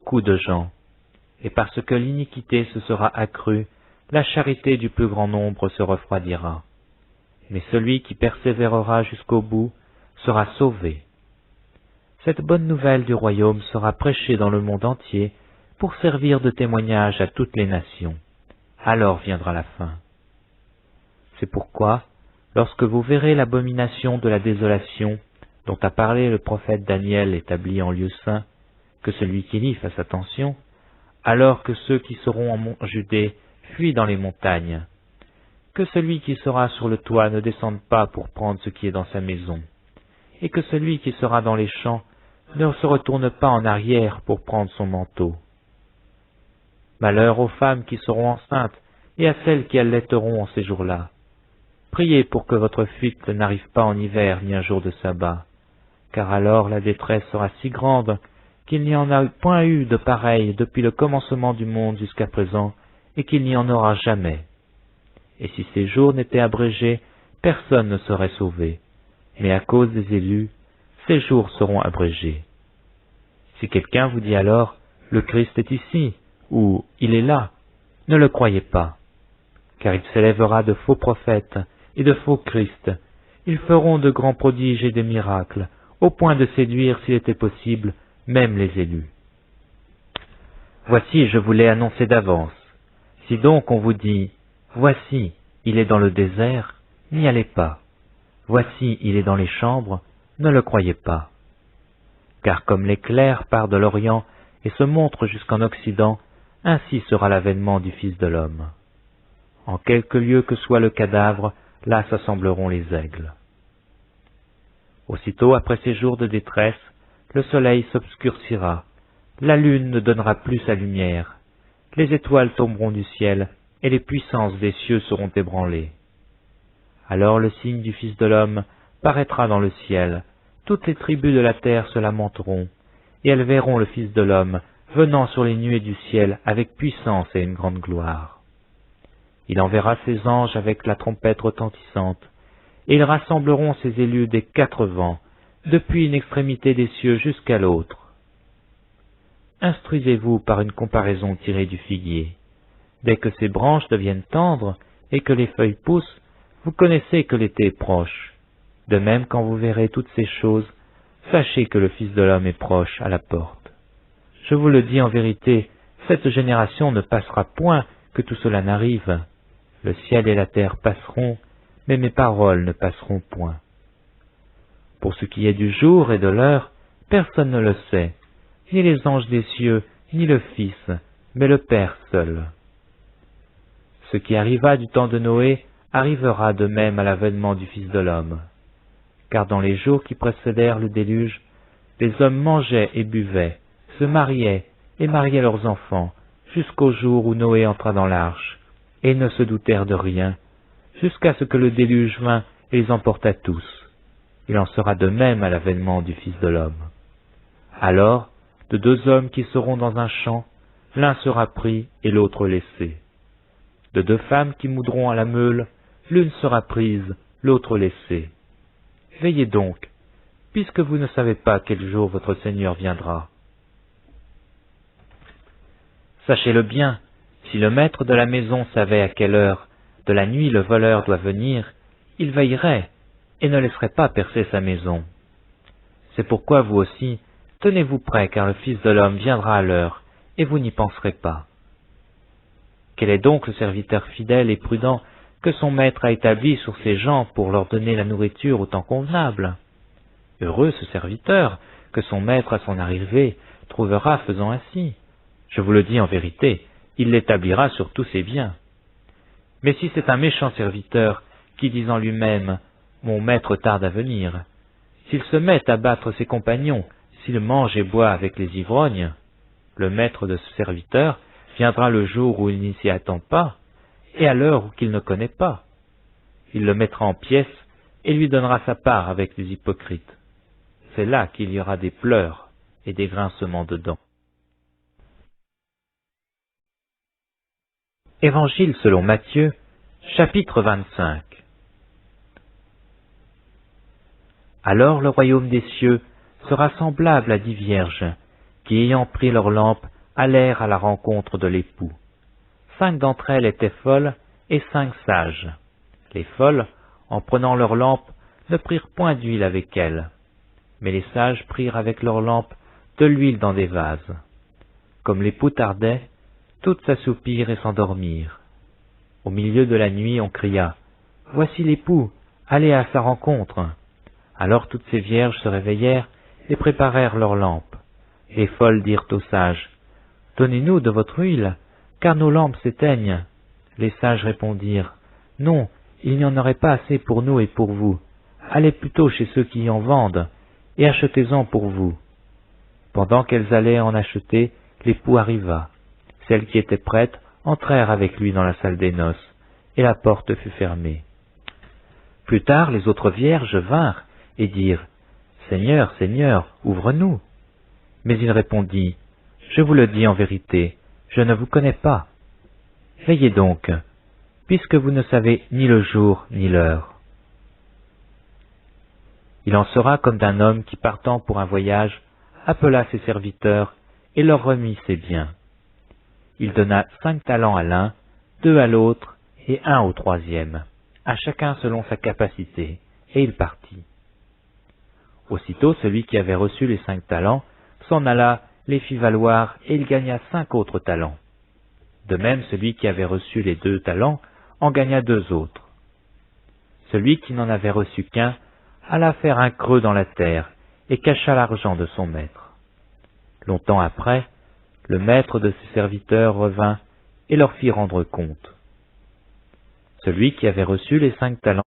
beaucoup de gens. Et parce que l'iniquité se sera accrue, la charité du plus grand nombre se refroidira. Mais celui qui persévérera jusqu'au bout sera sauvé. Cette bonne nouvelle du royaume sera prêchée dans le monde entier pour servir de témoignage à toutes les nations. Alors viendra la fin. C'est pourquoi, lorsque vous verrez l'abomination de la désolation dont a parlé le prophète Daniel établi en lieu saint, que celui qui lit fasse attention, alors que ceux qui seront en Judée fuient dans les montagnes, que celui qui sera sur le toit ne descende pas pour prendre ce qui est dans sa maison, et que celui qui sera dans les champs ne se retourne pas en arrière pour prendre son manteau. Malheur aux femmes qui seront enceintes et à celles qui allaiteront en ces jours-là. Priez pour que votre fuite n'arrive pas en hiver ni un jour de sabbat, car alors la détresse sera si grande qu'il n'y en a point eu de pareil depuis le commencement du monde jusqu'à présent, et qu'il n'y en aura jamais. Et si ces jours n'étaient abrégés, personne ne serait sauvé, mais à cause des élus, ces jours seront abrégés. Si quelqu'un vous dit alors, « Le Christ est ici » ou « Il est là », ne le croyez pas, car il s'élèvera de faux prophètes et de faux Christ. Ils feront de grands prodiges et des miracles, au point de séduire, s'il était possible, même les élus. Voici, je vous l'ai annoncé d'avance. Si donc on vous dit, voici, il est dans le désert, n'y allez pas. Voici, il est dans les chambres, ne le croyez pas. Car comme l'éclair part de l'Orient et se montre jusqu'en Occident, ainsi sera l'avènement du Fils de l'homme. En quelque lieu que soit le cadavre, là s'assembleront les aigles. Aussitôt après ces jours de détresse, le soleil s'obscurcira, la lune ne donnera plus sa lumière, les étoiles tomberont du ciel, et les puissances des cieux seront ébranlées. Alors le signe du Fils de l'homme paraîtra dans le ciel, toutes les tribus de la terre se lamenteront, et elles verront le Fils de l'homme venant sur les nuées du ciel avec puissance et une grande gloire. Il enverra ses anges avec la trompette retentissante, et ils rassembleront ses élus des 4 vents, depuis une extrémité des cieux jusqu'à l'autre. Instruisez-vous par une comparaison tirée du figuier. Dès que ses branches deviennent tendres et que les feuilles poussent, vous connaissez que l'été est proche. De même, quand vous verrez toutes ces choses, sachez que le Fils de l'homme est proche à la porte. Je vous le dis en vérité, cette génération ne passera point que tout cela n'arrive. Le ciel et la terre passeront, mais mes paroles ne passeront point. Pour ce qui est du jour et de l'heure, personne ne le sait, ni les anges des cieux, ni le Fils, mais le Père seul. Ce qui arriva du temps de Noé arrivera de même à l'avènement du Fils de l'homme. Car dans les jours qui précédèrent le déluge, les hommes mangeaient et buvaient, se mariaient et mariaient leurs enfants, jusqu'au jour où Noé entra dans l'arche, et ils ne se doutèrent de rien, jusqu'à ce que le déluge vint et les emporta tous. Il en sera de même à l'avènement du Fils de l'homme. Alors, de 2 hommes qui seront dans un champ, l'un sera pris et l'autre laissé. De 2 femmes qui moudront à la meule, l'une sera prise, l'autre laissée. Veillez donc, puisque vous ne savez pas quel jour votre Seigneur viendra. Sachez-le bien, si le maître de la maison savait à quelle heure de la nuit le voleur doit venir, il veillerait et ne laisserait pas percer sa maison. C'est pourquoi vous aussi, tenez-vous prêts, car le Fils de l'homme viendra à l'heure, et vous n'y penserez pas. Quel est donc le serviteur fidèle et prudent que son maître a établi sur ses gens pour leur donner la nourriture au temps convenable? Heureux ce serviteur que son maître à son arrivée trouvera faisant ainsi. Je vous le dis en vérité, il l'établira sur tous ses biens. Mais si c'est un méchant serviteur qui dit en lui-même « Mon maître tarde à venir », s'il se met à battre ses compagnons, s'il mange et boit avec les ivrognes, le maître de ce serviteur viendra le jour où il n'y s'y attend pas, et à l'heure qu'il ne connaît pas. Il le mettra en pièces et lui donnera sa part avec les hypocrites. C'est là qu'il y aura des pleurs et des grincements de dents. Évangile selon Matthieu, chapitre 25. Alors le royaume des cieux sera semblable à 10 vierges, qui ayant pris leurs lampes, allèrent à la rencontre de l'époux. 5 d'entre elles étaient folles et 5 sages. Les folles, en prenant leurs lampes, ne prirent point d'huile avec elles, mais les sages prirent avec leurs lampes de l'huile dans des vases. Comme l'époux tardait, toutes s'assoupirent et s'endormirent. Au milieu de la nuit, on cria « Voici l'époux, allez à sa rencontre !» Alors toutes ces vierges se réveillèrent et préparèrent leurs lampes. Les folles dirent aux sages « Donnez-nous de votre huile, car nos lampes s'éteignent. » Les sages répondirent « Non, il n'y en aurait pas assez pour nous et pour vous. Allez plutôt chez ceux qui en vendent, et achetez-en pour vous. » Pendant qu'elles allaient en acheter, l'époux arriva. Celles qui étaient prêtes entrèrent avec lui dans la salle des noces, et la porte fut fermée. Plus tard, les autres vierges vinrent et dirent « Seigneur, Seigneur, ouvre-nous !» Mais il répondit « Je vous le dis en vérité, je ne vous connais pas. Veillez donc, puisque vous ne savez ni le jour ni l'heure. » Il en sera comme d'un homme qui, partant pour un voyage, appela ses serviteurs et leur remit ses biens. Il donna 5 talents à l'un, 2 à l'autre et 1 au troisième, à chacun selon sa capacité, et il partit. Aussitôt celui qui avait reçu les 5 talents s'en alla, les fit valoir, et il gagna 5 autres talents. De même celui qui avait reçu les 2 talents en gagna 2 autres. Celui qui n'en avait reçu qu'un alla faire un creux dans la terre, et cacha l'argent de son maître. Longtemps après, le maître de ses serviteurs revint et leur fit rendre compte. Celui qui avait reçu les 5 talents